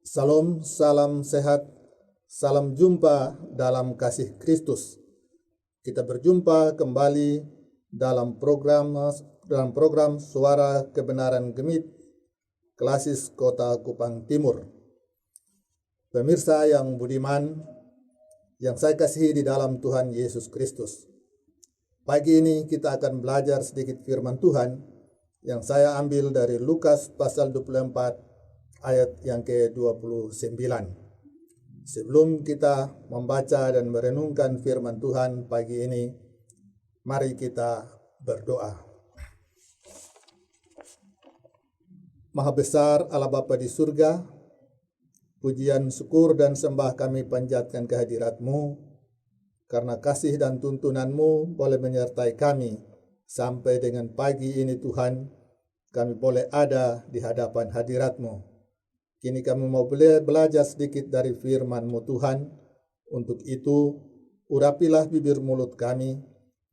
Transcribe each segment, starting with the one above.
Salam, salam sehat, salam jumpa dalam kasih Kristus. Kita berjumpa kembali dalam program Suara Kebenaran Gemit, Klasis Kota Kupang Timur. Pemirsa yang budiman, yang saya kasihi di dalam Tuhan Yesus Kristus. Pagi ini kita akan belajar sedikit firman Tuhan yang saya ambil dari Lukas pasal 24 ayat yang ke-29. Sebelum kita membaca dan merenungkan firman Tuhan pagi ini, mari kita berdoa. Maha besar Allah Bapa di surga, pujian, syukur, dan sembah kami panjatkan kehadirat-Mu, karena kasih dan tuntunan-Mu boleh menyertai kami sampai dengan pagi ini Tuhan, kami boleh ada di hadapan hadirat-Mu. Kini kami mau belajar sedikit dari firman-Mu Tuhan. Untuk itu, urapilah bibir mulut kami,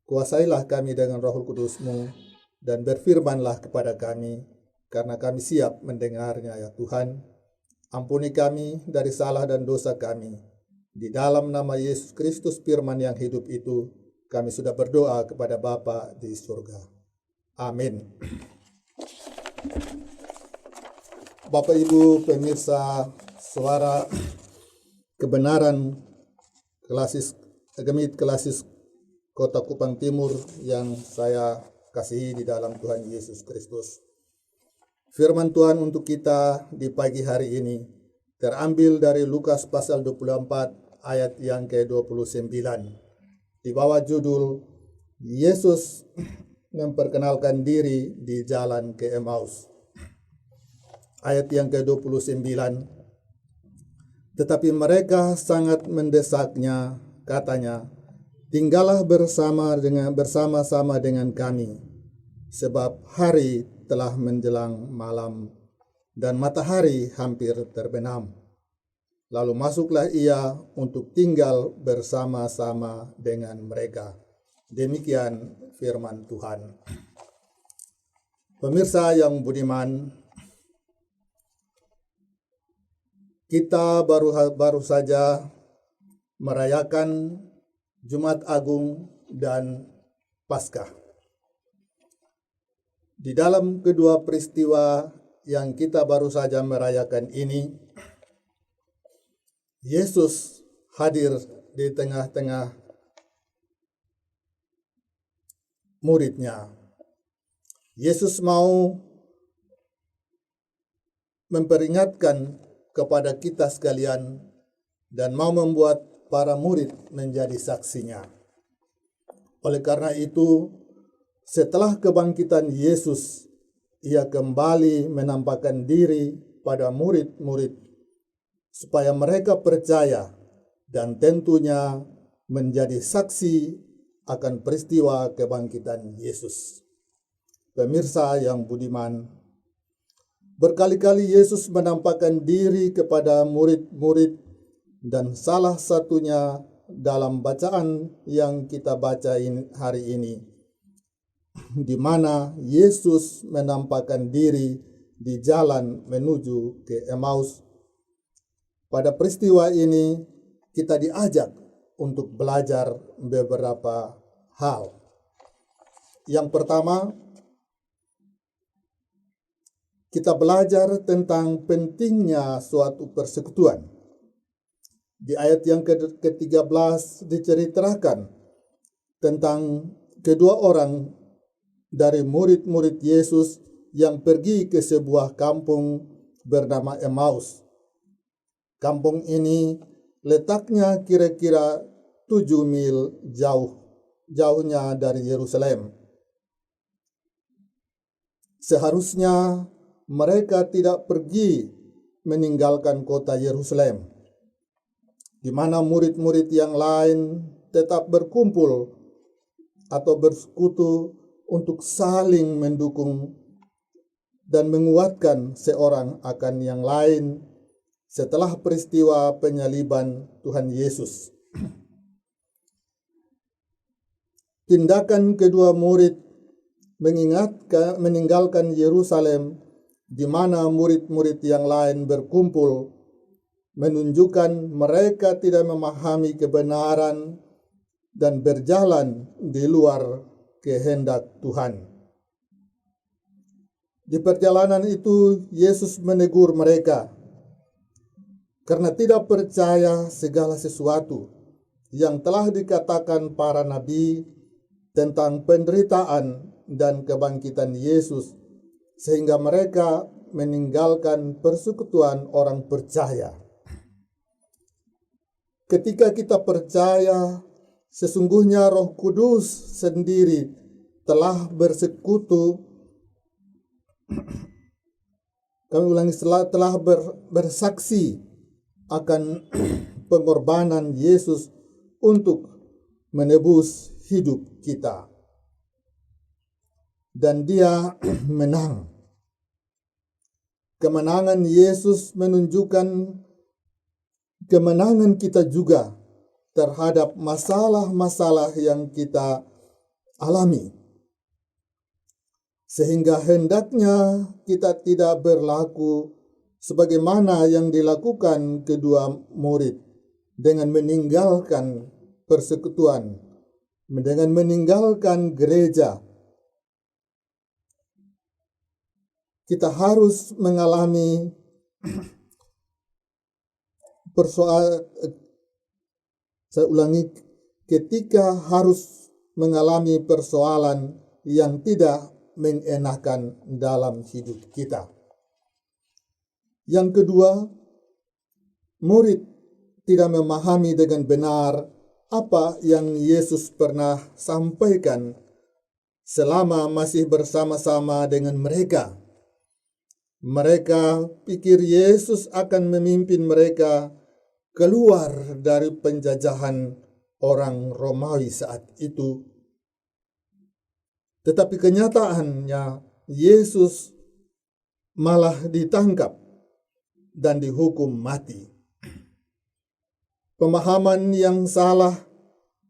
kuasailah kami dengan Roh Kudus-Mu, dan berfirmanlah kepada kami, karena kami siap mendengarnya ya Tuhan. Ampuni kami dari salah dan dosa kami. Di dalam nama Yesus Kristus firman yang hidup itu, kami sudah berdoa kepada Bapa di surga. Amin. Bapak Ibu pemirsa Suara Kebenaran Gemit Klasis Kota Kupang Timur yang saya kasihi di dalam Tuhan Yesus Kristus. Firman Tuhan untuk kita di pagi hari ini terambil dari Lukas pasal 24 ayat yang ke-29. Di bawah judul Yesus memperkenalkan diri di jalan ke Emmaus. Ayat yang ke-29, tetapi mereka sangat mendesaknya, katanya, tinggallah bersama-sama dengan kami, sebab hari telah menjelang malam, dan matahari hampir terbenam. Lalu masuklah ia untuk tinggal bersama-sama dengan mereka. Demikian firman Tuhan. Pemirsa yang budiman, kita baru saja merayakan Jumat Agung dan Paskah. Di dalam kedua peristiwa yang kita baru saja merayakan ini, Yesus hadir di tengah-tengah muridnya. Yesus mau memperingatkan kepada kita sekalian dan mau membuat para murid menjadi saksinya. Oleh karena itu, setelah kebangkitan Yesus, ia kembali menampakkan diri pada murid-murid supaya mereka percaya dan tentunya menjadi saksi akan peristiwa kebangkitan Yesus. Pemirsa yang budiman, berkali-kali Yesus menampakkan diri kepada murid-murid dan salah satunya dalam bacaan yang kita baca hari ini, di mana Yesus menampakkan diri di jalan menuju ke Emmaus. Pada peristiwa ini kita diajak untuk belajar beberapa hal. Yang pertama, kita belajar tentang pentingnya suatu persekutuan. Di ayat yang ke-13 diceritakan tentang kedua orang dari murid-murid Yesus yang pergi ke sebuah kampung bernama Emmaus. Kampung ini letaknya kira-kira 7 mil jauhnya dari Yerusalem. Seharusnya mereka tidak pergi meninggalkan kota Yerusalem, di mana murid-murid yang lain tetap berkumpul atau bersekutu untuk saling mendukung dan menguatkan seorang akan yang lain setelah peristiwa penyaliban Tuhan Yesus. Tindakan kedua murid meninggalkan Yerusalem, di mana murid-murid yang lain berkumpul menunjukkan mereka tidak memahami kebenaran dan berjalan di luar kehendak Tuhan. Di perjalanan itu Yesus menegur mereka karena tidak percaya segala sesuatu yang telah dikatakan para nabi tentang penderitaan dan kebangkitan Yesus, sehingga mereka meninggalkan persekutuan orang percaya. Ketika kita percaya, sesungguhnya Roh Kudus sendiri telah bersekutu, telah bersaksi akan pengorbanan Yesus untuk menebus hidup kita. Dan Dia menang. Kemenangan Yesus menunjukkan kemenangan kita juga terhadap masalah-masalah yang kita alami. Sehingga hendaknya kita tidak berlaku sebagaimana yang dilakukan kedua murid dengan meninggalkan persekutuan, dengan meninggalkan gereja. Kita harus mengalami ketika harus mengalami persoalan yang tidak mengenakan dalam hidup kita. Yang kedua, murid tidak memahami dengan benar apa yang Yesus pernah sampaikan selama masih bersama-sama dengan mereka. Mereka pikir Yesus akan memimpin mereka keluar dari penjajahan orang Romawi saat itu. Tetapi kenyataannya Yesus malah ditangkap dan dihukum mati. Pemahaman yang salah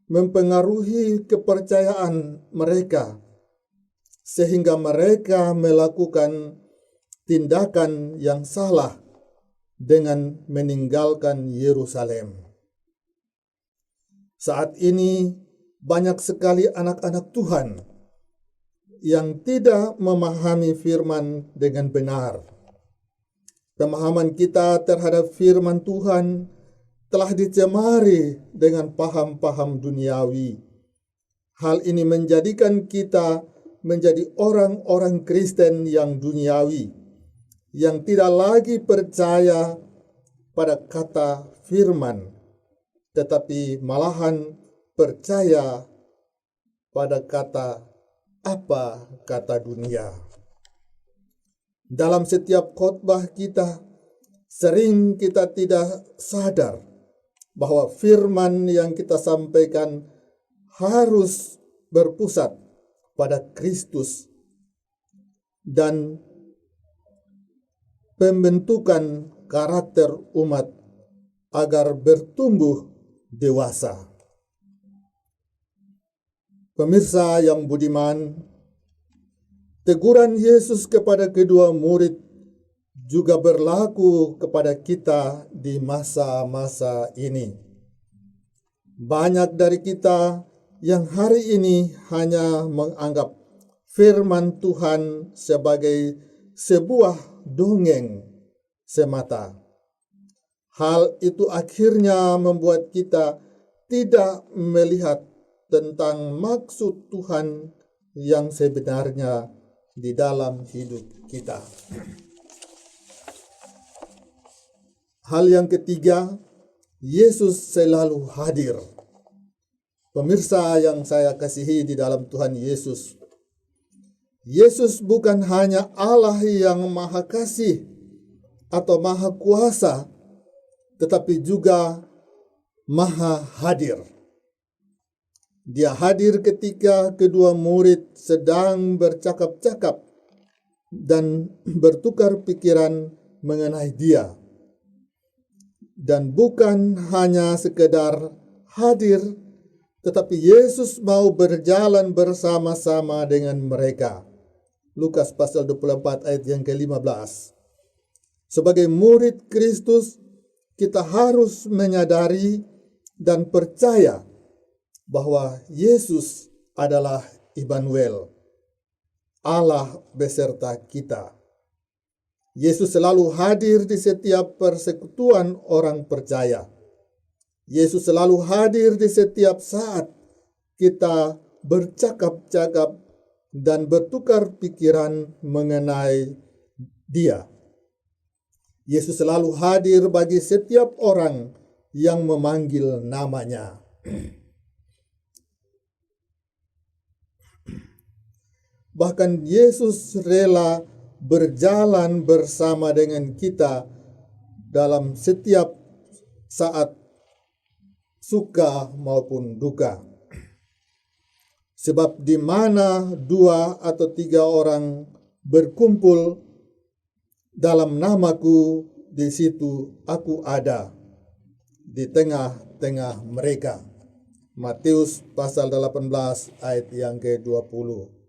mempengaruhi kepercayaan mereka, sehingga mereka melakukan tindakan yang salah dengan meninggalkan Yerusalem. Saat ini banyak sekali anak-anak Tuhan yang tidak memahami firman dengan benar. Pemahaman kita terhadap firman Tuhan telah dicemari dengan paham-paham duniawi. Hal ini menjadikan kita menjadi orang-orang Kristen yang duniawi, yang tidak lagi percaya pada kata firman, tetapi malahan percaya pada kata dunia. Dalam setiap khotbah kita, sering kita tidak sadar bahwa firman yang kita sampaikan harus berpusat pada Kristus dan pembentukan karakter umat agar bertumbuh dewasa. Pemirsa yang budiman, teguran Yesus kepada kedua murid juga berlaku kepada kita di masa-masa ini. Banyak dari kita yang hari ini hanya menganggap firman Tuhan sebagai sebuah dongeng semata. Hal itu akhirnya membuat kita tidak melihat tentang maksud Tuhan yang sebenarnya di dalam hidup kita. Hal yang ketiga, Yesus selalu hadir. Pemirsa yang saya kasihi di dalam Tuhan Yesus, Yesus bukan hanya Allah yang Maha Kasih atau Maha Kuasa, tetapi juga Maha Hadir. Dia hadir ketika kedua murid sedang bercakap-cakap dan bertukar pikiran mengenai Dia. Dan bukan hanya sekedar hadir, tetapi Yesus mau berjalan bersama-sama dengan mereka. Lukas pasal 24 ayat yang ke-15. Sebagai murid Kristus, kita harus menyadari dan percaya bahwa Yesus adalah Immanuel, Allah beserta kita. Yesus selalu hadir di setiap persekutuan orang percaya. Yesus selalu hadir di setiap saat kita bercakap-cakap dan bertukar pikiran mengenai Dia. Yesus selalu hadir bagi setiap orang yang memanggil nama-Nya. Bahkan Yesus rela berjalan bersama dengan kita dalam setiap saat suka maupun duka. Sebab di mana 2 atau 3 orang berkumpul dalam namaku, di situ aku ada di tengah-tengah mereka. Matius pasal 18 ayat yang ke-20.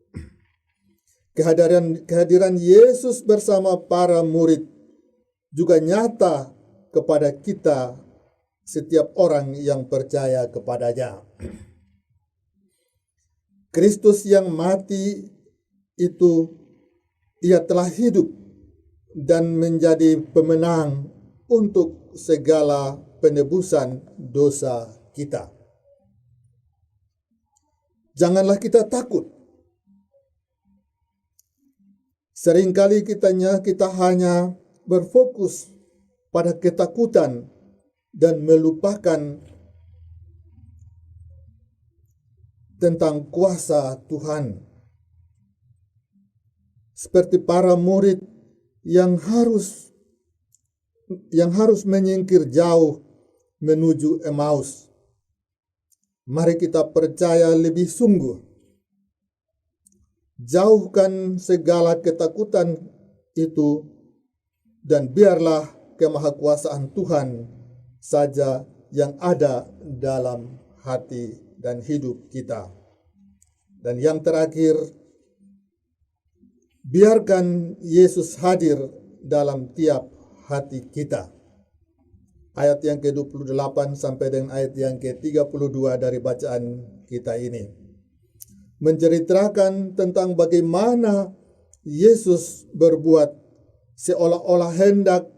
Kehadiran Yesus bersama para murid juga nyata kepada kita, setiap orang yang percaya kepadanya. Kristus yang mati itu, Ia telah hidup dan menjadi pemenang untuk segala penebusan dosa kita. Janganlah kita takut. Seringkali kita hanya berfokus pada ketakutan dan melupakan tentang kuasa Tuhan. Seperti para murid yang harus menyingkir jauh menuju Emmaus. Mari kita percaya lebih sungguh. Jauhkan segala ketakutan itu dan biarlah kemahakuasaan Tuhan saja yang ada dalam hati dan hidup kita. Dan yang terakhir, biarkan Yesus hadir dalam tiap hati kita. Ayat yang ke-28 sampai dengan ayat yang ke-32 dari bacaan kita ini menceritakan tentang bagaimana Yesus berbuat seolah-olah hendak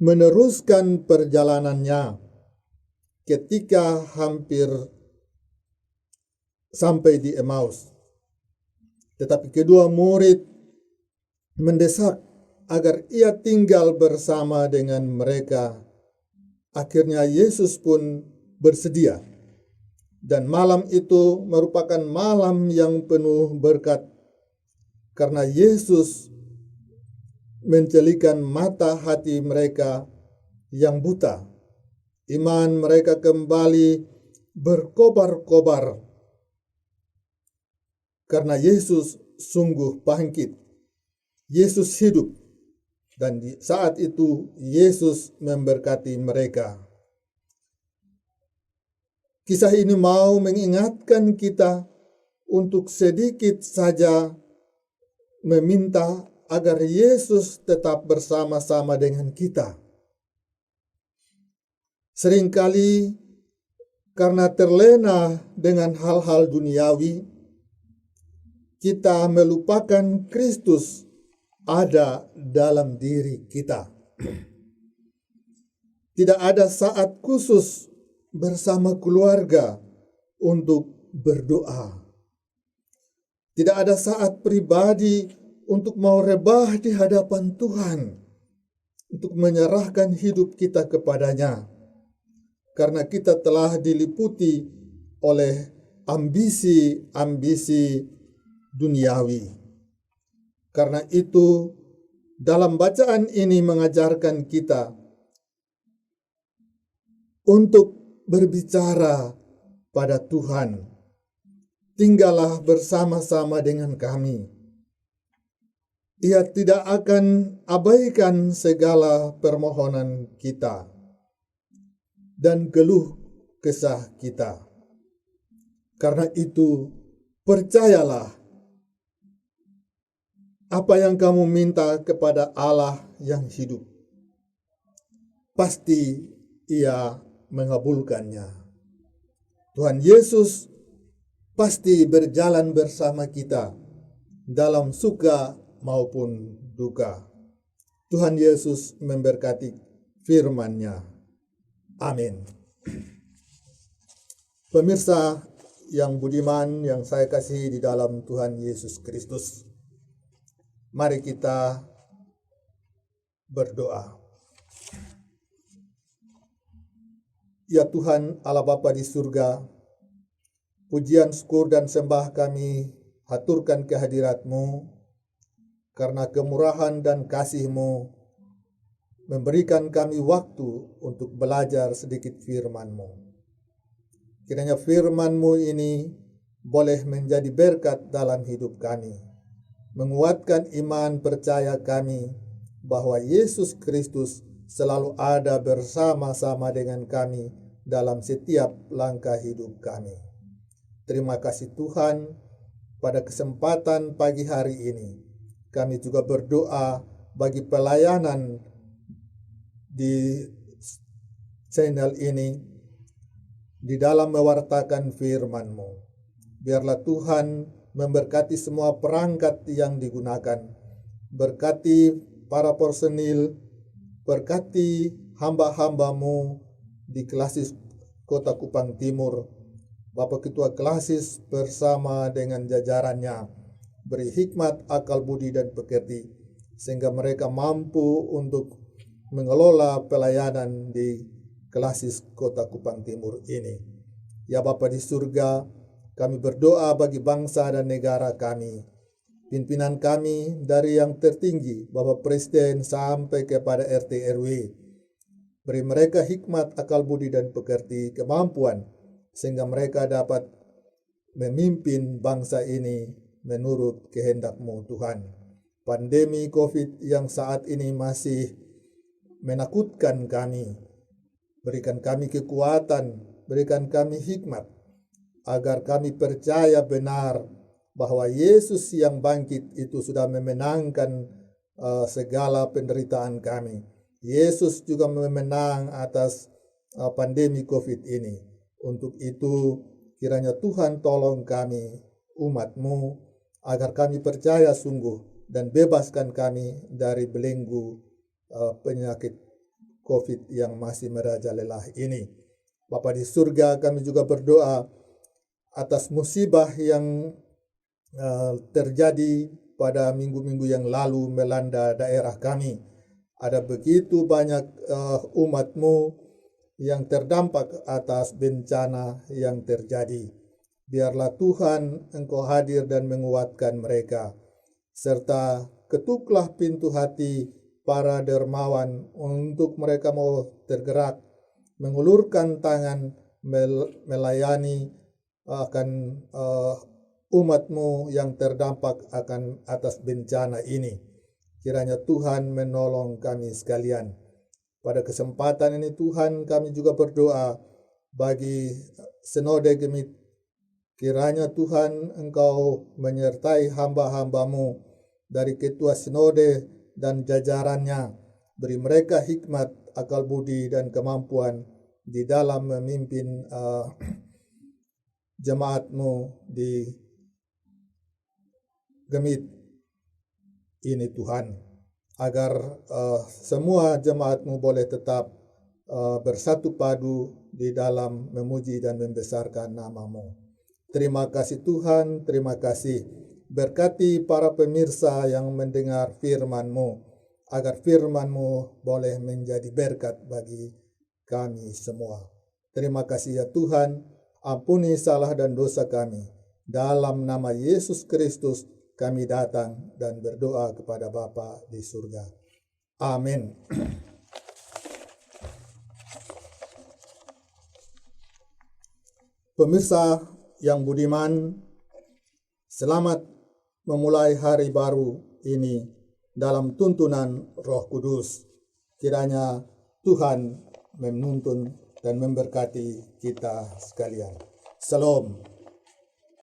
meneruskan perjalanannya ketika hampir sampai di Emmaus. Tetapi kedua murid mendesak agar Ia tinggal bersama dengan mereka. Akhirnya Yesus pun bersedia. Dan malam itu merupakan malam yang penuh berkat, karena Yesus mencelikan mata hati mereka yang buta. Iman mereka kembali berkobar-kobar, karena Yesus sungguh bangkit. Yesus hidup, dan di saat itu Yesus memberkati mereka. Kisah ini mau mengingatkan kita untuk sedikit saja meminta agar Yesus tetap bersama-sama dengan kita. Seringkali karena terlena dengan hal-hal duniawi, kita melupakan Kristus ada dalam diri kita. Tidak ada saat khusus bersama keluarga untuk berdoa. Tidak ada saat pribadi untuk mau rebah di hadapan Tuhan, untuk menyerahkan hidup kita kepadanya, karena kita telah diliputi oleh ambisi-ambisi duniawi. Karena itu, dalam bacaan ini mengajarkan kita untuk berbicara pada Tuhan. Tinggallah bersama-sama dengan kami. Ia tidak akan abaikan segala permohonan kita dan keluh kesah kita. Karena itu, percayalah apa yang kamu minta kepada Allah yang hidup. Pasti Ia mengabulkannya. Tuhan Yesus pasti berjalan bersama kita dalam suka maupun duka. Tuhan Yesus memberkati firman-Nya. Amin. Pemirsa yang budiman yang saya kasihi di dalam Tuhan Yesus Kristus, mari kita berdoa. Ya Tuhan Allah Bapa di surga, pujian, syukur, dan sembah kami haturkan kehadirat-Mu, karena kemurahan dan kasih-Mu memberikan kami waktu untuk belajar sedikit firman-Mu. Kiranya firman-Mu ini boleh menjadi berkat dalam hidup kami, menguatkan iman percaya kami bahwa Yesus Kristus selalu ada bersama-sama dengan kami dalam setiap langkah hidup kami. Terima kasih Tuhan, pada kesempatan pagi hari ini kami juga berdoa bagi pelayanan di channel ini di dalam mewartakan firman-Mu. Biarlah Tuhan memberkati semua perangkat yang digunakan, berkati para personil, berkati hamba-hamba-Mu di Klasis Kota Kupang Timur, Bapak Ketua Klasis bersama dengan jajarannya, beri hikmat, akal budi, dan pekerti, sehingga mereka mampu untuk mengelola pelayanan di Klasis Kota Kupang Timur ini. Ya Bapa di surga, kami berdoa bagi bangsa dan negara kami, pimpinan kami dari yang tertinggi, Bapak Presiden sampai kepada RT RW. Beri mereka hikmat, akal budi, dan pekerti, kemampuan, sehingga mereka dapat memimpin bangsa ini menurut kehendak-Mu Tuhan. Pandemi COVID yang saat ini masih menakutkan kami, berikan kami kekuatan, berikan kami hikmat, agar kami percaya benar bahwa Yesus yang bangkit itu sudah memenangkan segala penderitaan kami. Yesus juga memenang atas pandemi COVID ini. Untuk itu kiranya Tuhan tolong kami, umat-Mu, agar kami percaya sungguh dan bebaskan kami dari belenggu penyakit COVID yang masih merajalela ini. Bapa di surga, kami juga berdoa atas musibah yang terjadi pada minggu-minggu yang lalu melanda daerah kami. Ada begitu banyak umat-Mu yang terdampak atas bencana yang terjadi. Biarlah Tuhan Engkau hadir dan menguatkan mereka, serta ketuklah pintu hati para dermawan untuk mereka mau tergerak, mengulurkan tangan melayani akan umat-Mu yang terdampak akan atas bencana ini. Kiranya Tuhan menolong kami sekalian. Pada kesempatan ini Tuhan, kami juga berdoa bagi Sinode Gemit. Kiranya Tuhan Engkau menyertai hamba-hamba-Mu dari Ketua Sinode dan jajarannya. Beri mereka hikmat, akal budi, dan kemampuan di dalam memimpin jemaat-Mu di Gemit ini Tuhan, agar semua jemaat-Mu boleh tetap bersatu padu di dalam memuji dan membesarkan nama-Mu. Terima kasih Tuhan, terima kasih. Berkati para pemirsa yang mendengar firman-Mu, agar firman-Mu boleh menjadi berkat bagi kami semua. Terima kasih ya Tuhan, ampuni salah dan dosa kami. Dalam nama Yesus Kristus kami datang dan berdoa kepada Bapa di surga. Amin. Pemirsa yang budiman, selamat memulai hari baru ini dalam tuntunan Roh Kudus. Kiranya Tuhan menuntun dan memberkati kita sekalian. Salam.